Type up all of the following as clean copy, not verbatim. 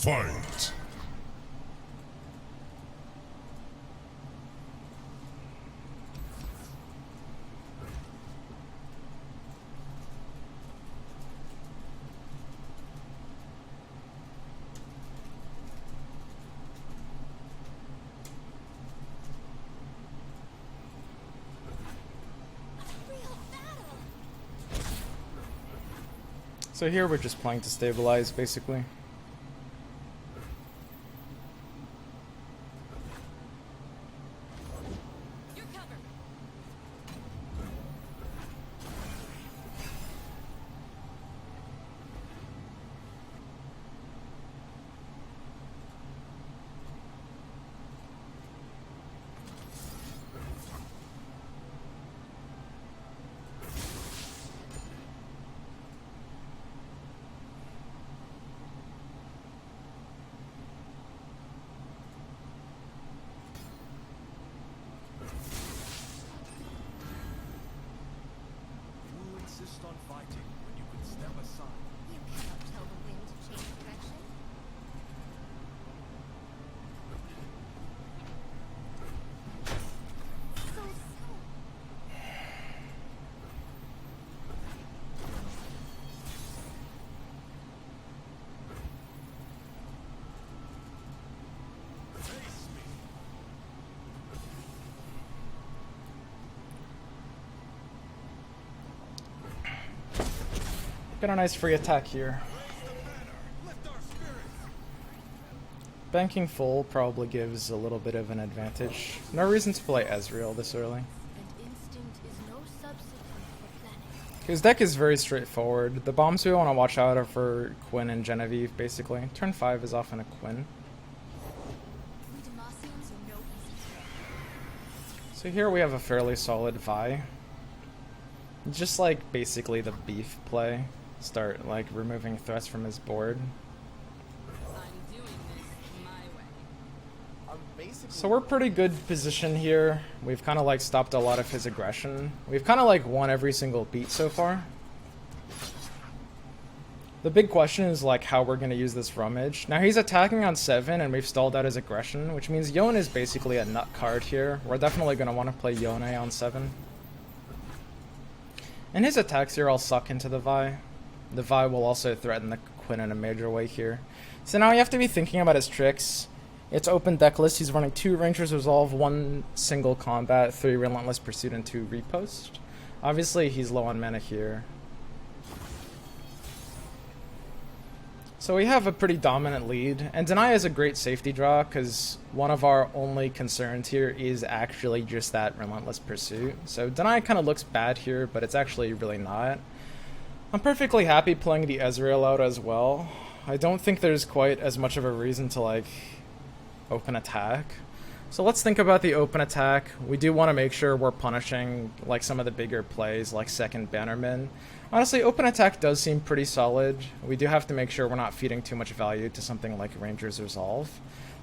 Fight! So here we're just playing to stabilize, basically. On fighting when you could step aside. You cannot tell the wind to change direction. Face me. Got a nice free attack here. Banking full probably gives a little bit of an advantage. No reason to play Ezreal this early. And instinct is no substitute for planning. His deck is very straightforward. The bombs we want to watch out are for Quinn and Genevieve, basically. Turn 5 is often a Quinn. Demacians are no easy prey. So here we have a fairly solid Vi. Just like basically the beef play. Start like removing threats from his board. I'm doing this my way. So we're pretty good position here. We've kind of like stopped a lot of his aggression. We've kind of like won every single beat so far. The big question is like how we're going to use this rummage. Now he's attacking on 7 and we've stalled out his aggression, which means Yone is basically a nut card here. We're definitely going to want to play Yone on 7. And his attacks here all suck into the Vi. The Vi will also threaten the Quinn in a major way here. So now you have to be thinking about his tricks. It's open deck list. He's running 2 Ranger's Resolve, 1 single combat, 3 Relentless Pursuit, and 2 Repost. Obviously he's low on mana here. So we have a pretty dominant lead, and Deny is a great safety draw because one of our only concerns here is actually just that Relentless Pursuit. So Deny kind of looks bad here, but it's actually really not. I'm perfectly happy playing the Ezreal out as well. I don't think there's quite as much of a reason to like open attack. So let's think about the open attack. We do want to make sure we're punishing like some of the bigger plays like second Bannerman. Honestly, open attack does seem pretty solid. We do have to make sure we're not feeding too much value to something like Ranger's Resolve.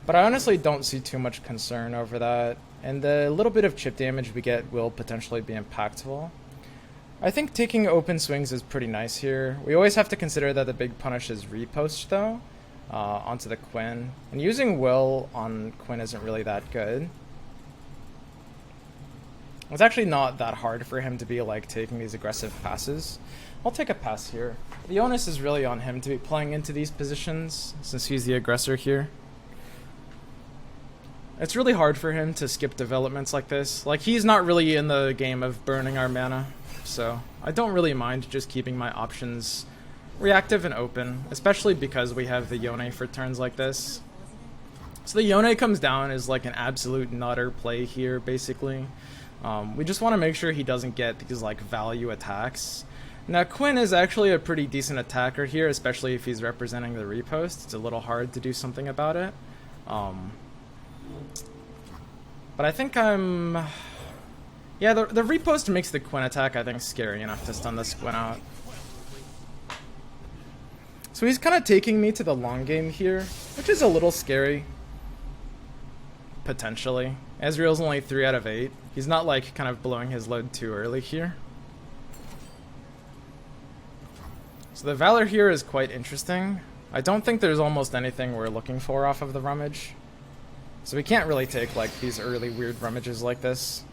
But I honestly don't see too much concern over that. And the little bit of chip damage we get will potentially be impactful. I think taking open swings is pretty nice here. We always have to consider that the big punish is repost though, onto the Quinn. And using Will on Quinn isn't really that good. It's actually not that hard for him to be like taking these aggressive passes. I'll take a pass here. The onus is really on him to be playing into these positions since he's the aggressor here. It's really hard for him to skip developments like this. Like he's not really in the game of burning our mana. So I don't really mind just keeping my options reactive and open, especially because we have the Yone for turns like this. So the Yone comes down as like an absolute nutter play here, basically. We just want to make sure he doesn't get these like value attacks. Now Quinn is actually a pretty decent attacker here, especially if he's representing the repost. It's a little hard to do something about it. But I think I'm... Yeah, the repost makes the Quinn attack, I think, scary enough to stun this Quinn out. So he's kind of taking me to the long game here, which is a little scary. Potentially. Ezreal's only 3 out of 8. He's not like kind of blowing his load too early here. So the Valor here is quite interesting. I don't think there's almost anything we're looking for off of the rummage. So we can't really take like these early weird rummages like this.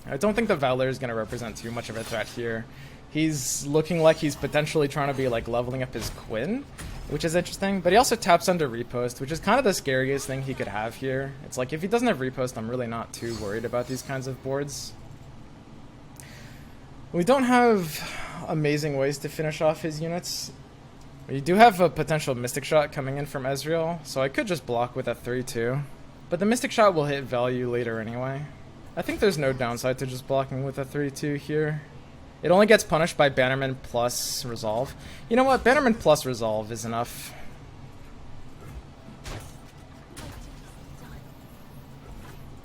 I don't think the Valor is going to represent too much of a threat here. He's looking like he's potentially trying to be like leveling up his Quinn, which is interesting. But he also taps under Repost, which is kind of the scariest thing he could have here. It's like if he doesn't have Repost, I'm really not too worried about these kinds of boards. We don't have amazing ways to finish off his units. We do have a potential Mystic Shot coming in from Ezreal, so I could just block with a 3-2. But the Mystic Shot will hit value later anyway. I think there's no downside to just blocking with a 3-2 here. It only gets punished by Bannerman plus Resolve. You know what? Bannerman plus Resolve is enough.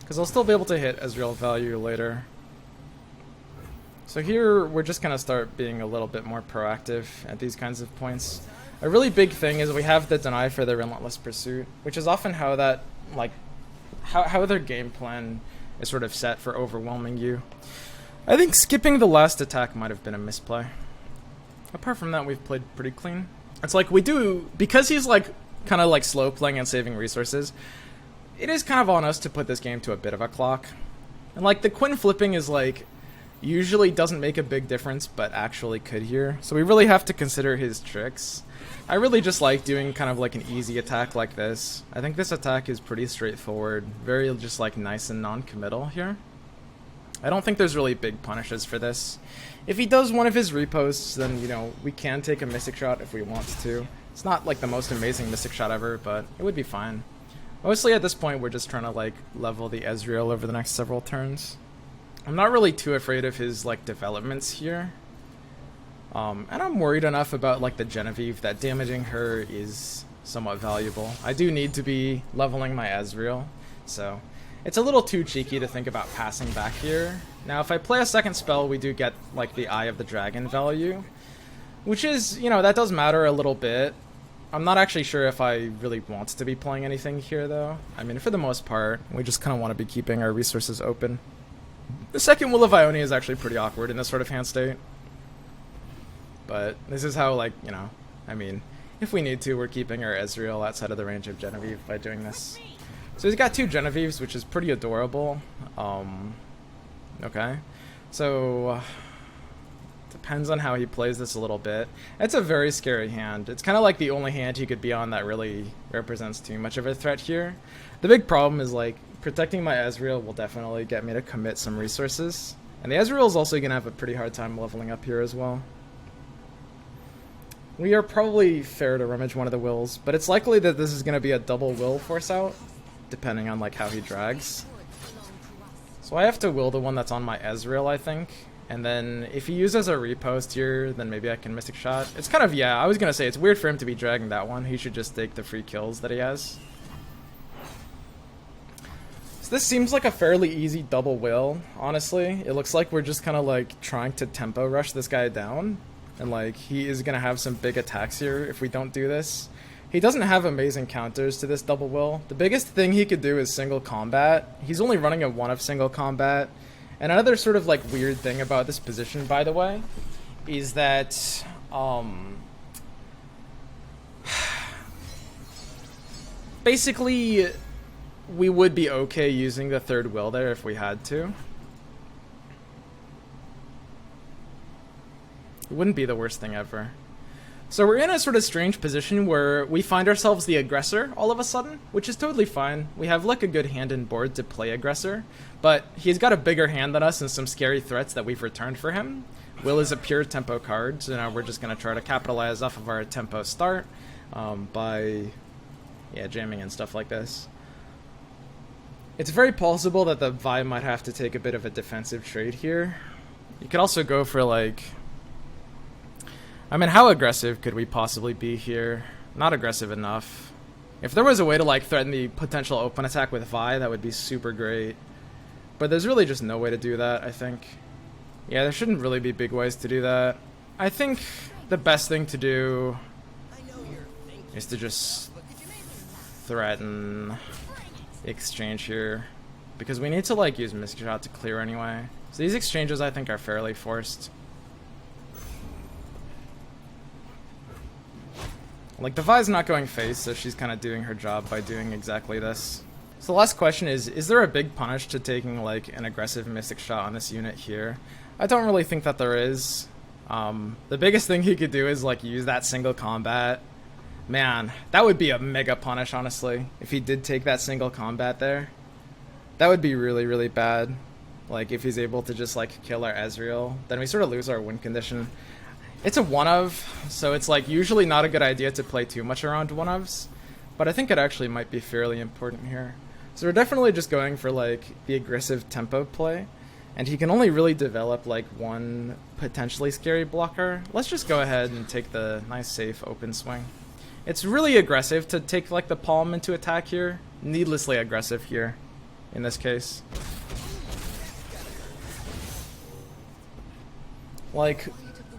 Because I'll still be able to hit Ezreal value later. So here, we're just going to start being a little bit more proactive at these kinds of points. A really big thing is we have the deny for the Relentless Pursuit, which is often how that, like, how their game plan is sort of set for overwhelming you. I think skipping the last attack might have been a misplay. Apart from that, we've played pretty clean. It's like we do, because he's like kind of like slow playing and saving resources, it is kind of on us to put this game to a bit of a clock. And like the Quinn flipping is like, usually doesn't make a big difference, but actually could here. So we really have to consider his tricks. I really just like doing kind of like an easy attack like this. I think this attack is pretty straightforward, very just like nice and non-committal here. I don't think there's really big punishes for this. If he does one of his reposts, then, you know, we can take a Mystic Shot if we want to. It's not like the most amazing Mystic Shot ever, but it would be fine. Mostly at this point, we're just trying to like level the Ezreal over the next several turns. I'm not really too afraid of his like developments here. And I'm worried enough about like the Genevieve that damaging her is somewhat valuable. I do need to be leveling my Ezreal, so it's a little too cheeky to think about passing back here. Now, if I play a second spell, we do get, like, the Eye of the Dragon value. Which is, you know, that does matter a little bit. I'm not actually sure if I really want to be playing anything here, though. I mean, for the most part, we just kind of want to be keeping our resources open. The second Will of Ionia is actually pretty awkward in this sort of hand state. But this is how, like, you know, I mean, if we need to, we're keeping our Ezreal outside of the range of Genevieve by doing this. So he's got two Genevieves, which is pretty adorable. Okay. So, depends on how he plays this a little bit. It's a very scary hand. It's kind of like the only hand he could be on that really represents too much of a threat here. The big problem is, like, protecting my Ezreal will definitely get me to commit some resources. And the Ezreal is also going to have a pretty hard time leveling up here as well. We are probably fair to rummage one of the wills, but it's likely that this is going to be a double will force out, depending on like how he drags. So I have to will the one that's on my Ezreal, I think. And then if he uses a repost here, then maybe I can Mystic Shot. It's kind of, yeah, I was going to say, it's weird for him to be dragging that one. He should just take the free kills that he has. So this seems like a fairly easy double will, honestly. It looks like we're just kind of like trying to tempo rush this guy down. And like, he is going to have some big attacks here if we don't do this. He doesn't have amazing counters to this double will. The biggest thing he could do is single combat. He's only running a 1 of single combat. And another sort of like weird thing about this position, by the way, is that basically we would be okay using the third will there if we had to. It wouldn't be the worst thing ever. So we're in a sort of strange position where we find ourselves the aggressor all of a sudden, which is totally fine. We have like a good hand in board to play aggressor, but he's got a bigger hand than us and some scary threats that we've returned for him. Will is a pure tempo card, so now we're just going to try to capitalize off of our tempo start by jamming and stuff like this. It's very possible that the Vi might have to take a bit of a defensive trade here. You could also go for like... I mean, how aggressive could we possibly be here? Not aggressive enough. If there was a way to like threaten the potential open attack with Vi, that would be super great. But there's really just no way to do that, I think. Yeah, there shouldn't really be big ways to do that. I think the best thing to do is to just threaten the exchange here. Because we need to like use Mystic Shot to clear anyway. So these exchanges I think are fairly forced. Like, the Vi's not going face, so she's kind of doing her job by doing exactly this. So the last question is there a big punish to taking, like, an aggressive Mystic Shot on this unit here? I don't really think that there is. The biggest thing he could do is, like, use that single combat. Man, that would be a mega punish, honestly, if he did take that single combat there. That would be really, really bad. Like, if he's able to just, like, kill our Ezreal, then we sort of lose our win condition. It's a one-of, so it's, like, usually not a good idea to play too much around one-ofs, but I think it actually might be fairly important here. So we're definitely just going for, like, the aggressive tempo play, and he can only really develop, like, one potentially scary blocker. Let's just go ahead and take the nice, safe, open swing. It's really aggressive to take, like, the palm into attack here. Needlessly aggressive here, in this case. Like,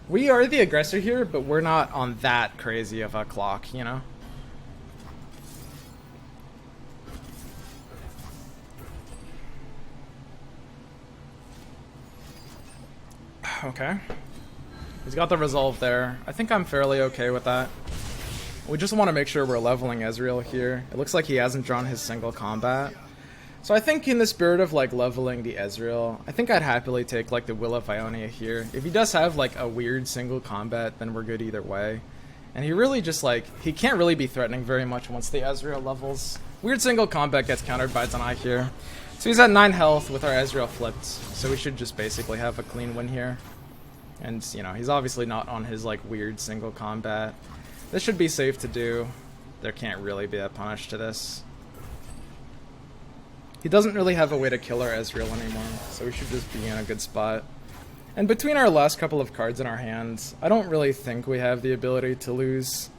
we are the aggressor here, but we're not on that crazy of a clock, you know? Okay. He's got the resolve there. I think I'm fairly okay with that. We just want to make sure we're leveling Ezreal here. It looks like he hasn't drawn his single combat. So I think in the spirit of, like, leveling the Ezreal, I think I'd happily take, like, the Will of Ionia here. If he does have, like, a weird single combat, then we're good either way. And he really just, like, he can't really be threatening very much once the Ezreal levels. Weird single combat gets countered by Deny here. So he's at 9 health with our Ezreal flipped, so we should just basically have a clean win here. And, you know, he's obviously not on his, like, weird single combat. This should be safe to do. There can't really be a punish to this. He doesn't really have a way to kill our Ezreal anymore, so we should just be in a good spot. And between our last couple of cards in our hands, I don't really think we have the ability to lose.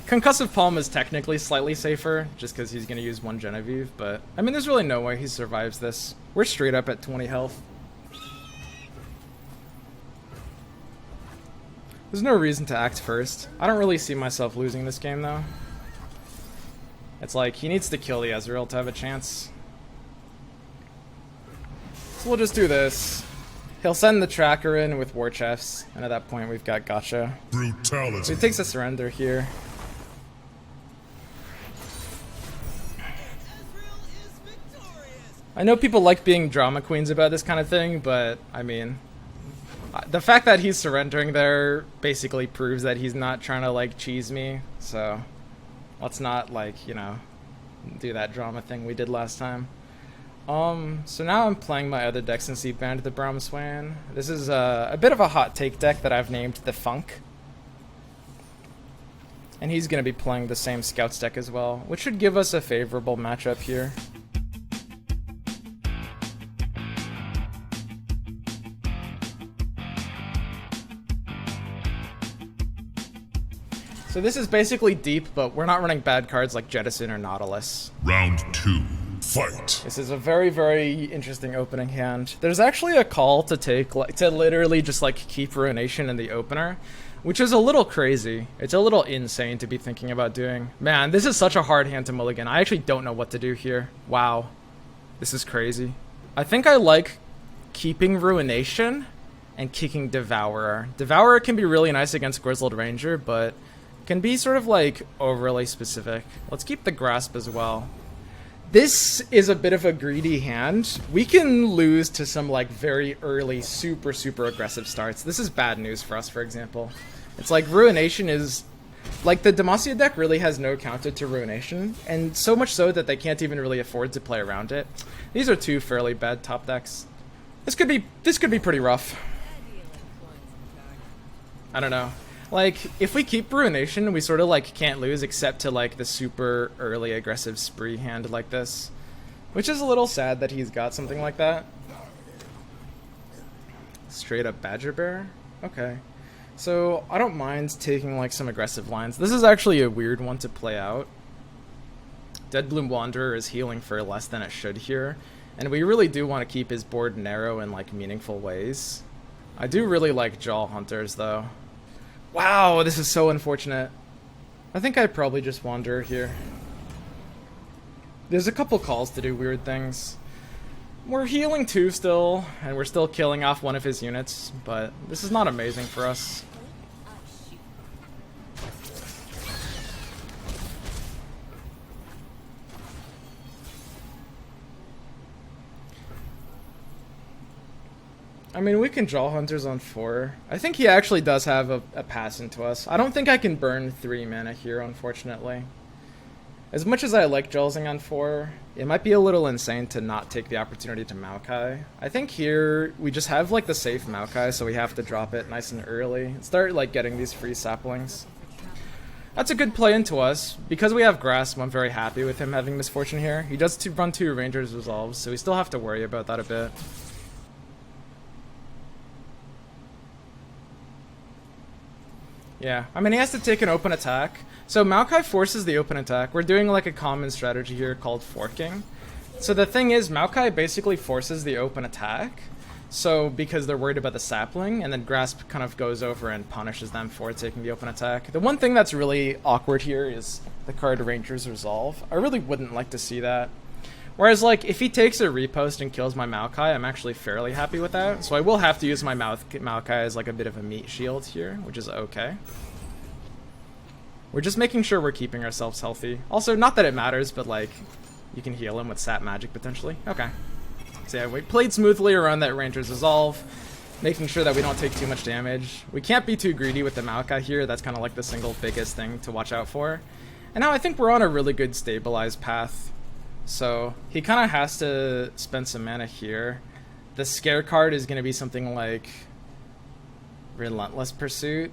Concussive Palm is technically slightly safer, just because he's going to use one Genevieve, but I mean, there's really no way he survives this. We're straight up at 20 health. There's no reason to act first. I don't really see myself losing this game, though. It's like, he needs to kill the Ezreal to have a chance. So we'll just do this. He'll send the tracker in with War Chests, and at that point we've got Gotcha. Brutality. So he takes a surrender here. I know people like being drama queens about this kind of thing, but, I mean, the fact that he's surrendering there basically proves that he's not trying to, like, cheese me, so let's not, like, you know, do that drama thing we did last time. So now I'm playing my other decks in Seed Band, the Brahmswan. This is a bit of a hot take deck that I've named the Funk. And he's going to be playing the same Scouts deck as well, which should give us a favorable matchup here. So this is basically deep, but we're not running bad cards like Jettison or Nautilus. Round 2. Fight. This is a very, very interesting opening hand. There's actually a call to take, like, to literally just, like, keep Ruination in the opener, which is a little crazy. It's a little insane to be thinking about doing. Man, this is such a hard hand to mulligan. I actually don't know what to do here. Wow. This is crazy. I think I like keeping Ruination and kicking Devourer. Devourer can be really nice against Grizzled Ranger, but can be sort of, like, overly specific. Let's keep the Grasp as well. This is a bit of a greedy hand. We can lose to some, like, very early, super, super aggressive starts. This is bad news for us, for example. It's like Ruination is... Like, the Demacia deck really has no counter to Ruination, and so much so that they can't even really afford to play around it. These are two fairly bad top decks. This could be pretty rough. I don't know. Like, if we keep Ruination, we sort of, like, can't lose except to, like, the super early aggressive spree hand like this. Which is a little sad that he's got something like that. Straight up Badger Bear? Okay. So, I don't mind taking, like, some aggressive lines. This is actually a weird one to play out. Deadbloom Wanderer is healing for less than it should here. And we really do want to keep his board narrow in, like, meaningful ways. I do really like Jaw Hunters, though. Wow, this is so unfortunate. I think I'd probably just wander here. There's a couple calls to do weird things. We're healing 2 still, and we're still killing off one of his units, but this is not amazing for us. I mean, we can draw hunters on 4. I think he actually does have a pass into us. I don't think I can burn 3 mana here, unfortunately. As much as I like Jawsing on 4, it might be a little insane to not take the opportunity to Maokai. I think here we just have like the safe Maokai, so we have to drop it nice and early and start like getting these free saplings. That's a good play into us. Because we have Grasp, I'm very happy with him having Misfortune here. He does run 2 Rangers Resolves, so we still have to worry about that a bit. Yeah, I mean, he has to take an open attack. So Maokai forces the open attack. We're doing like a common strategy here called forking. So the thing is, Maokai basically forces the open attack. So because they're worried about the sapling, and then Grasp kind of goes over and punishes them for taking the open attack. The one thing that's really awkward here is the card Ranger's Resolve. I really wouldn't like to see that. Whereas, like, if he takes a repost and kills my Maokai, I'm actually fairly happy with that. So I will have to use my Maokai as, like, a bit of a meat shield here, which is okay. We're just making sure we're keeping ourselves healthy. Also, not that it matters, but, like, you can heal him with Sap Magic, potentially. Okay. So yeah, we played smoothly around that Ranger's Resolve, making sure that we don't take too much damage. We can't be too greedy with the Maokai here. That's kind of, like, the single biggest thing to watch out for. And now I think we're on a really good stabilized path. So he kind of has to spend some mana here. The scare card is going to be something like Relentless Pursuit.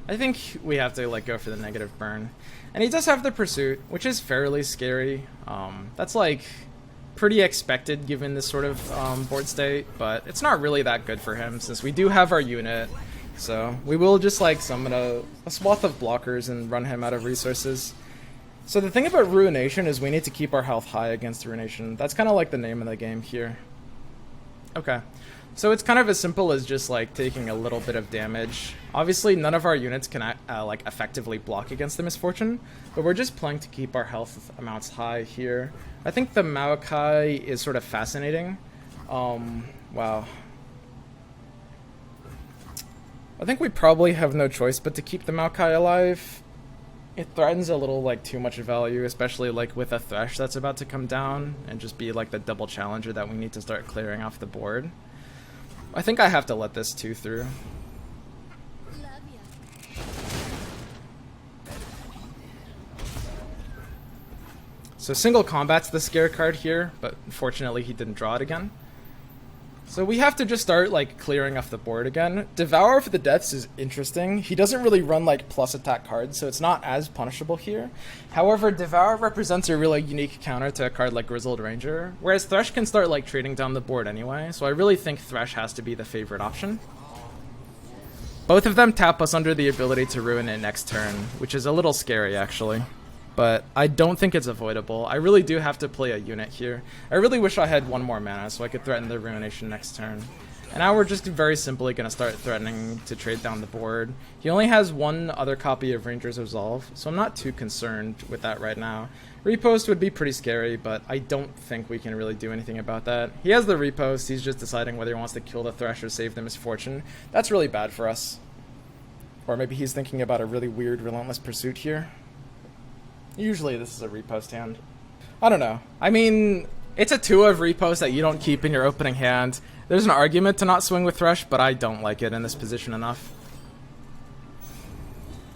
I think we have to like go for the negative burn. And he does have the Pursuit, which is fairly scary. That's like pretty expected given this sort of board state, but it's not really that good for him since we do have our unit. So we will just like summon a swath of blockers and run him out of resources. So the thing about Ruination is we need to keep our health high against Ruination. That's kind of like the name of the game here. Okay. So it's kind of as simple as just like taking a little bit of damage. Obviously none of our units can like effectively block against the Misfortune, but we're just playing to keep our health amounts high here. I think the Maokai is sort of fascinating. Wow. I think we probably have no choice but to keep the Maokai alive. It threatens a little like too much value, especially like with a Thresh that's about to come down and just be like the double challenger that we need to start clearing off the board. I think I have to let this 2 through. So single combat's the scare card here, but unfortunately he didn't draw it again. So we have to just start like clearing off the board again. Devour of the Depths is interesting. He doesn't really run like plus attack cards, so it's not as punishable here. However, Devour represents a really unique counter to a card like Grizzled Ranger, whereas Thresh can start like trading down the board anyway, so I really think Thresh has to be the favorite option. Both of them tap us under the ability to ruin it next turn, which is a little scary actually. But I don't think it's avoidable. I really do have to play a unit here. I really wish I had 1 more mana so I could threaten the Ruination next turn. And now we're just very simply going to start threatening to trade down the board. He only has 1 other copy of Ranger's Resolve, so I'm not too concerned with that right now. Repost would be pretty scary, but I don't think we can really do anything about that. He has the repost, he's just deciding whether he wants to kill the Thresh or save the Misfortune. That's really bad for us. Or maybe he's thinking about a really weird Relentless Pursuit here. Usually this is a repost hand. I don't know. I mean, it's a 2 of repost that you don't keep in your opening hand. There's an argument to not swing with Thresh, but I don't like it in this position enough.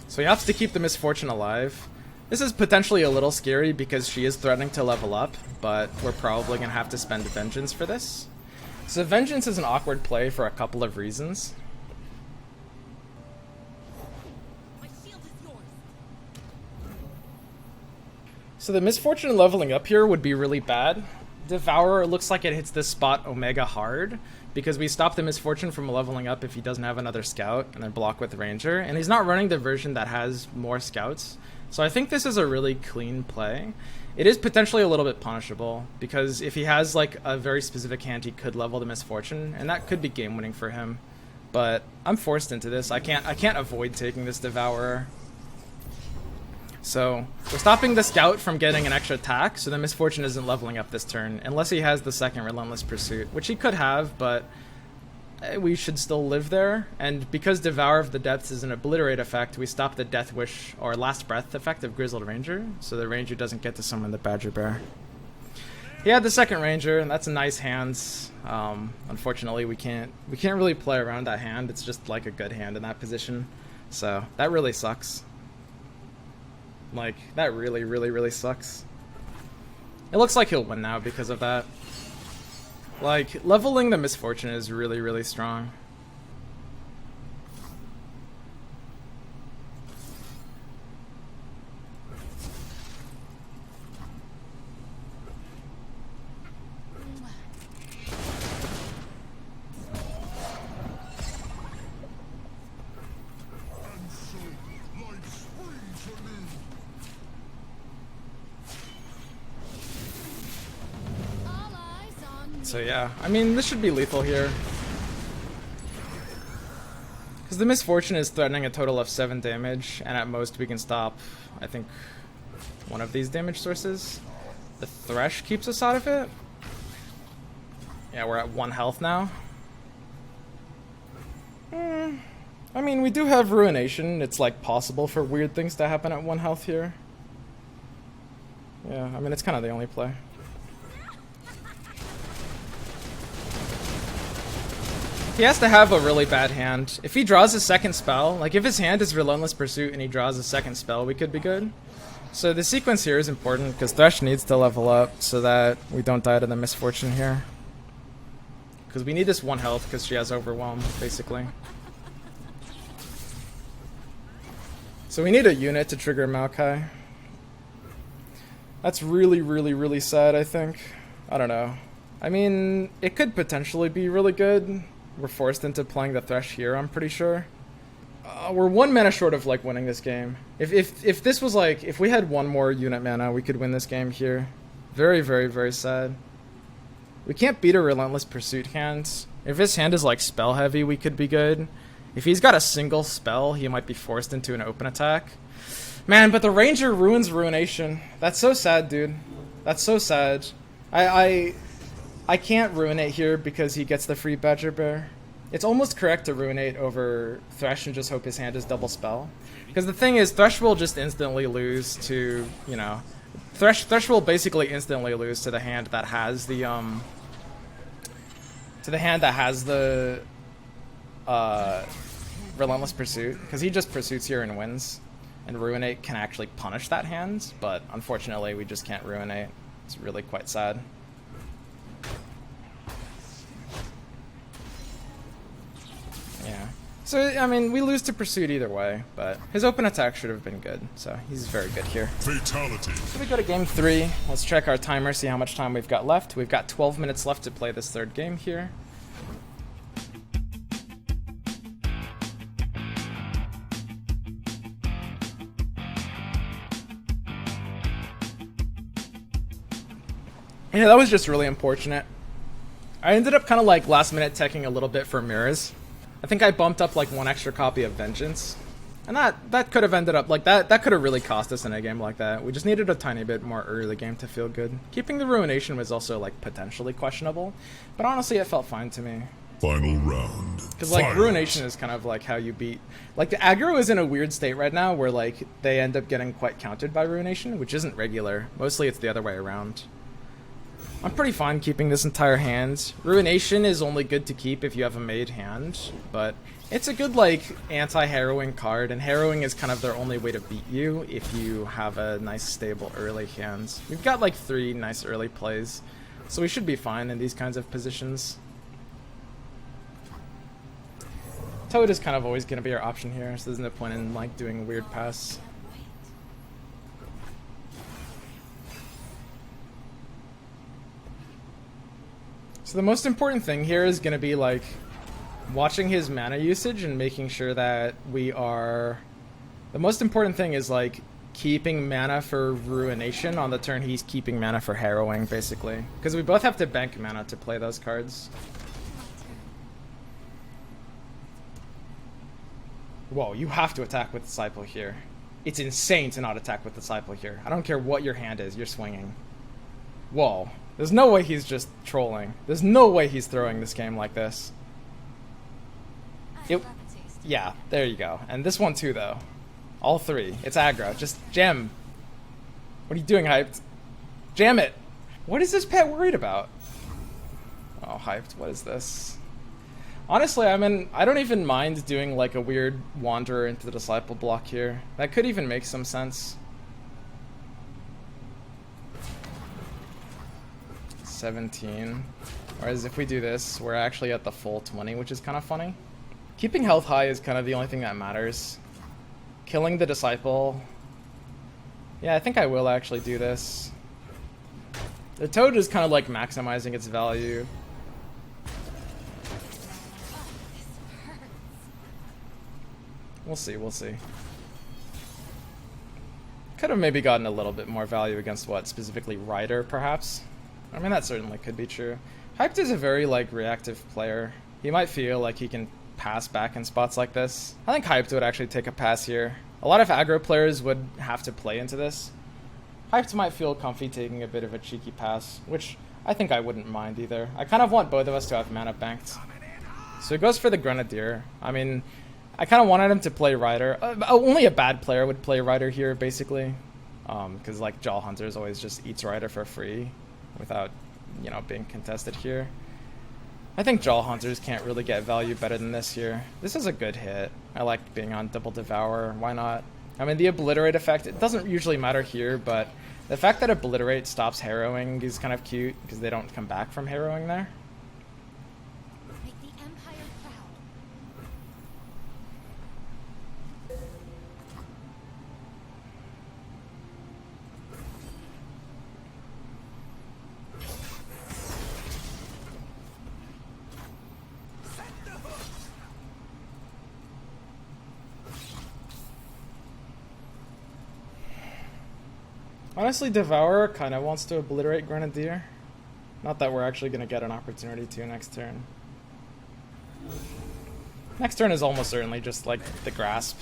So he has to keep the Misfortune alive. This is potentially a little scary because she is threatening to level up, but we're probably going to have to spend Vengeance for this. So Vengeance is an awkward play for a couple of reasons. So the Misfortune leveling up here would be really bad. Devourer looks like it hits this spot Omega hard, because we stop the Misfortune from leveling up if he doesn't have another scout, and then block with Ranger, and he's not running the version that has more scouts. So I think this is a really clean play. It is potentially a little bit punishable, because if he has like a very specific hand, he could level the Misfortune, and that could be game winning for him. But I'm forced into this. I can't avoid taking this Devourer. So we're stopping the Scout from getting an extra attack, so the Misfortune isn't leveling up this turn, unless he has the second Relentless Pursuit, which he could have, but we should still live there. And because Devour of the Depths is an Obliterate effect, we stop the Death Wish or Last Breath effect of Grizzled Ranger, so the Ranger doesn't get to summon the Badger Bear. He had the second ranger, and that's a nice hand. Unfortunately, we can't really play around that hand. It's just like a good hand in that position, so that really sucks. Like, that really, really, really sucks. It looks like he'll win now because of that. Like, leveling the misfortune is really, really strong. So yeah, I mean, this should be lethal here. Because the misfortune is threatening a total of 7 damage, and at most we can stop, I think, one of these damage sources. The Thresh keeps us out of it. Yeah, we're at 1 health now. I mean, we do have Ruination. It's like possible for weird things to happen at 1 health here. Yeah, I mean, it's kind of the only play. He has to have a really bad hand. If he draws a second spell, like if his hand is Relentless Pursuit and he draws a second spell, we could be good. So the sequence here is important because Thresh needs to level up so that we don't die to the misfortune here. Because we need this 1 health because she has Overwhelm, basically. So we need a unit to trigger Maokai. That's really, really, really sad, I think. I don't know. I mean, it could potentially be really good. We're forced into playing the Thresh here, I'm pretty sure. We're 1 mana short of, like, winning this game. If this was, like, if we had 1 more unit mana, we could win this game here. Very, very, very sad. We can't beat a Relentless Pursuit hand. If his hand is, like, spell heavy, we could be good. If he's got a single spell, he might be forced into an open attack. Man, but the Ranger ruins Ruination. That's so sad, dude. That's so sad. I can't Ruinate here because he gets the free Badger Bear. It's almost correct to Ruinate over Thresh and just hope his hand is double spell. Because the thing is, Thresh will just instantly lose to, you know... Thresh will basically instantly lose to the hand that has the, Relentless Pursuit. Because he just pursuits here and wins. And Ruinate can actually punish that hand, but unfortunately we just can't Ruinate. It's really quite sad. Yeah. So, I mean, we lose to Pursuit either way, but his open attack should have been good, so he's very good here. Fatality. So we go to game 3. Let's check our timer, see how much time we've got left. We've got 12 minutes left to play this 3rd game here. Yeah, that was just really unfortunate. I ended up kind of like last minute teching a little bit for mirrors. I think I bumped up like 1 extra copy of Vengeance. And that could have ended up, like, that could have really cost us in a game like that. We just needed a tiny bit more early game to feel good. Keeping the Ruination was also, like, potentially questionable. But honestly, it felt fine to me. Final round. Because, like, Ruination is kind of, like, how you beat... Like, the aggro is in a weird state right now where, like, they end up getting quite countered by Ruination, which isn't regular. Mostly it's the other way around. I'm pretty fine keeping this entire hand. Ruination is only good to keep if you have a made hand, but it's a good, like, anti-harrowing card, and harrowing is kind of their only way to beat you if you have a nice, stable early hand. We've got, like, 3 nice early plays, so we should be fine in these kinds of positions. Toad is kind of always going to be our option here, so there's no point in, like, doing a weird pass. So the most important thing here is going to be, like, watching his mana usage and making sure that we are... The most important thing is, like, keeping mana for Ruination on the turn he's keeping mana for Harrowing, basically. Because we both have to bank mana to play those cards. Whoa, you have to attack with Disciple here. It's insane to not attack with Disciple here. I don't care what your hand is, you're swinging. Whoa. There's no way he's just trolling. There's no way he's throwing this game like this. Yeah, there you go. And this one too, though. All 3. It's aggro. Just jam. What are you doing, Hyped? Jam it. What is this pet worried about? Oh, hyped. What is this? Honestly, I don't even mind doing like a weird wanderer into the disciple block here. That could even make some sense. 17. Whereas if we do this, we're actually at the full 20, which is kind of funny. Keeping health high is kind of the only thing that matters. Killing the disciple. Yeah, I think I will actually do this. The toad is kind of like maximizing its value. We'll see, we'll see. Could have maybe gotten a little bit more value against what? Specifically Rider, perhaps? I mean, that certainly could be true. Hyped is a very, like, reactive player. He might feel like he can pass back in spots like this. I think Hyped would actually take a pass here. A lot of aggro players would have to play into this. Hyped might feel comfy taking a bit of a cheeky pass, which I think I wouldn't mind either. I kind of want both of us to have mana banked. So he goes for the Grenadier. I mean, I kind of wanted him to play Rider. Only a bad player would play Rider here, basically. Because, like, Jaw Hunters always just eats Rider for free without, you know, being contested here. I think Jaw Hunters can't really get value better than this here. This is a good hit. I like being on Double Devour. Why not? I mean, the Obliterate effect, it doesn't usually matter here, but the fact that Obliterate stops harrowing is kind of cute because they don't come back from harrowing there. Make the Empire proud. Honestly, Devourer kind of wants to Obliterate Grenadier. Not that we're actually going to get an opportunity to next turn. Next turn is almost certainly just like the Grasp.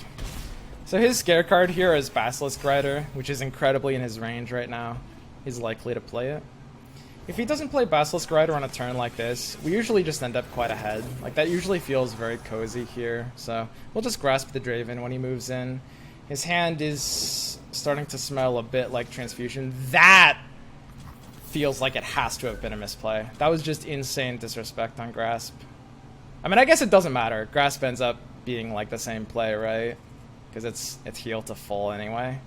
So his scare card here is Basilisk Rider, which is incredibly in his range right now. He's likely to play it. If he doesn't play Basilisk Rider on a turn like this, we usually just end up quite ahead. Like, that usually feels very cozy here. So we'll just Grasp the Draven when he moves in. His hand is starting to smell a bit like Transfusion. That feels like it has to have been a misplay. That was just insane disrespect on Grasp. I mean, I guess it doesn't matter. Grasp ends up being like the same play, right? Because it's heal to full anyway.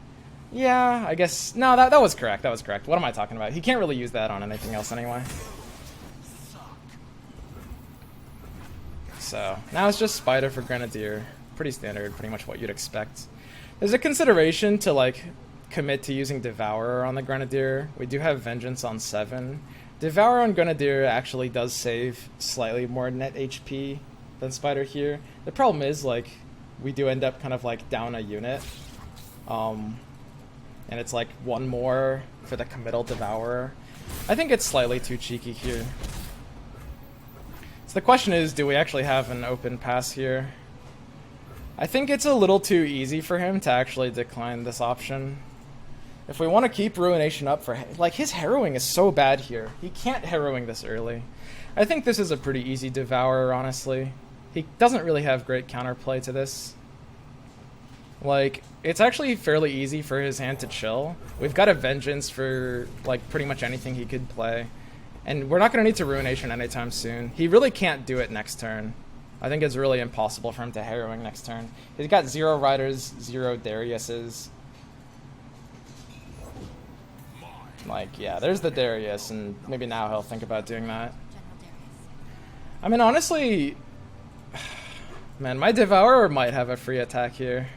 Yeah, I guess... No, that was correct. That was correct. What am I talking about? He can't really use that on anything else anyway. So, now it's just Spider for Grenadier. Pretty standard, pretty much what you'd expect. There's a consideration to, like, commit to using Devourer on the Grenadier. We do have Vengeance on 7. Devourer on Grenadier actually does save slightly more net HP than Spider here. The problem is, like, we do end up kind of, like, down a unit. And it's, like, one more for the committal Devourer. I think it's slightly too cheeky here. So the question is, do we actually have an open pass here? I think it's a little too easy for him to actually decline this option. If we want to keep Ruination up for... Like, his harrowing is so bad here. He can't harrowing this early. I think this is a pretty easy Devourer, honestly. He doesn't really have great counterplay to this. Like, it's actually fairly easy for his hand to chill. We've got a Vengeance for, like, pretty much anything he could play. And we're not going to need to Ruination anytime soon. He really can't do it next turn. I think it's really impossible for him to harrowing next turn. He's got 0 Riders, 0 Dariuses. Like, yeah, there's the Darius, and maybe now he'll think about doing that. I mean, honestly, man, my Devourer might have a free attack here.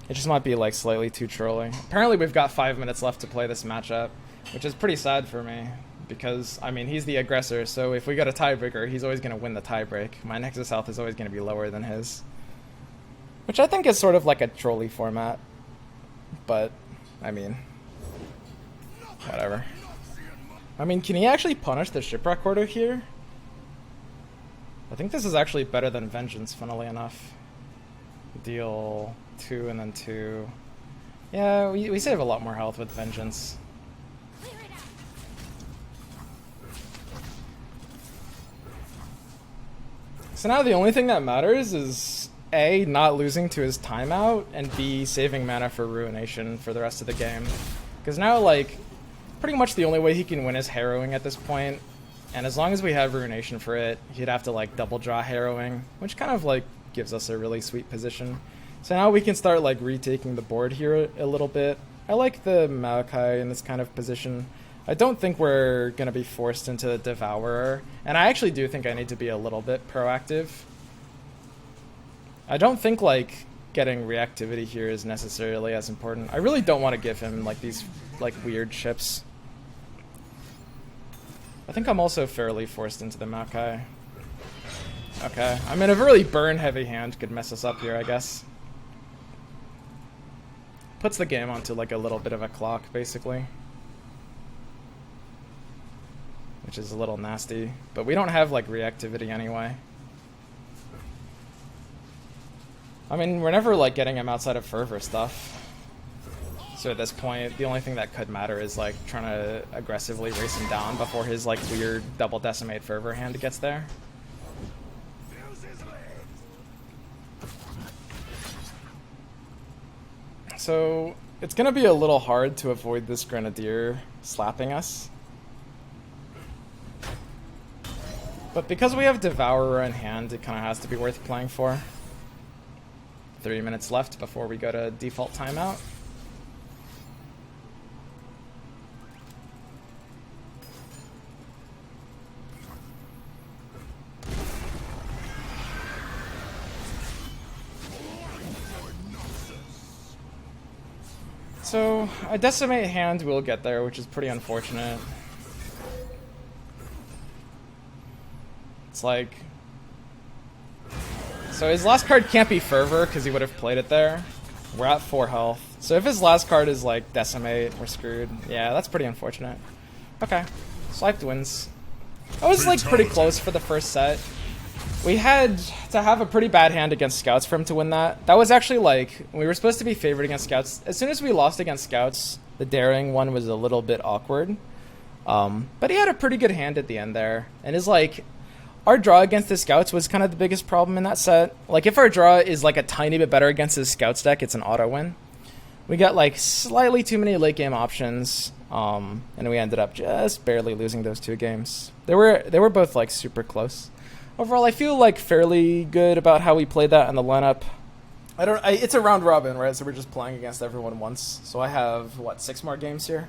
It just might be, like, slightly too trolling. Apparently we've got 5 minutes left to play this matchup, which is pretty sad for me. Because, I mean, he's the aggressor, so if we got a tiebreaker, he's always going to win the tiebreak. My Nexus health is always going to be lower than his. Which I think is sort of like a trolley format. But, I mean, whatever. I mean, can he actually punish the Shipwreck Order here? I think this is actually better than Vengeance, funnily enough. Deal 2 and then 2. Yeah, we save a lot more health with Vengeance. So now the only thing that matters is A, not losing to his timeout, and B, saving mana for Ruination for the rest of the game. Because now, like, pretty much the only way he can win is harrowing at this point. And as long as we have Ruination for it, he'd have to, like, double draw harrowing, which kind of, like, gives us a really sweet position. So now we can start, like, retaking the board here a little bit. I like the Maokai in this kind of position. I don't think we're going to be forced into the Devourer. And I actually do think I need to be a little bit proactive. I don't think, like, getting reactivity here is necessarily as important. I really don't want to give him, like, these, like, weird chips. I think I'm also fairly forced into the Maokai. Okay. I mean, a really burn-heavy hand could mess us up here, I guess. Puts the game onto, like, a little bit of a clock, basically. Which is a little nasty. But we don't have, like, reactivity anyway. I mean, we're never, like, getting him outside of Fervor stuff. So at this point, the only thing that could matter is, like, trying to aggressively race him down before his, like, weird double decimate Fervor hand gets there. So it's going to be a little hard to avoid this Grenadier slapping us. But because we have Devourer in hand, it kind of has to be worth playing for. 3 minutes left before we go to default timeout. So, a Decimate hand will get there, which is pretty unfortunate. It's like... So his last card can't be Fervor, because he would have played it there. We're at 4 health. So if his last card is, like, Decimate, we're screwed. Yeah, that's pretty unfortunate. Okay. Swiped wins. I was, like, pretty close for the first set. We had to have a pretty bad hand against Scouts for him to win that. That was actually, like, we were supposed to be favored against Scouts. As soon as we lost against Scouts, the Daring one was a little bit awkward. But he had a pretty good hand at the end there. And his, like... Our draw against the Scouts was kind of the biggest problem in that set. Like, if our draw is, like, a tiny bit better against his Scouts deck, it's an auto-win. We got, like, slightly too many late-game options, and we ended up just barely losing those 2 games. They were both, like, super close. Overall, I feel, like, fairly good about how we played that in the lineup. It's a round-robin, right? So we're just playing against everyone once. So I have, what, 6 more games here?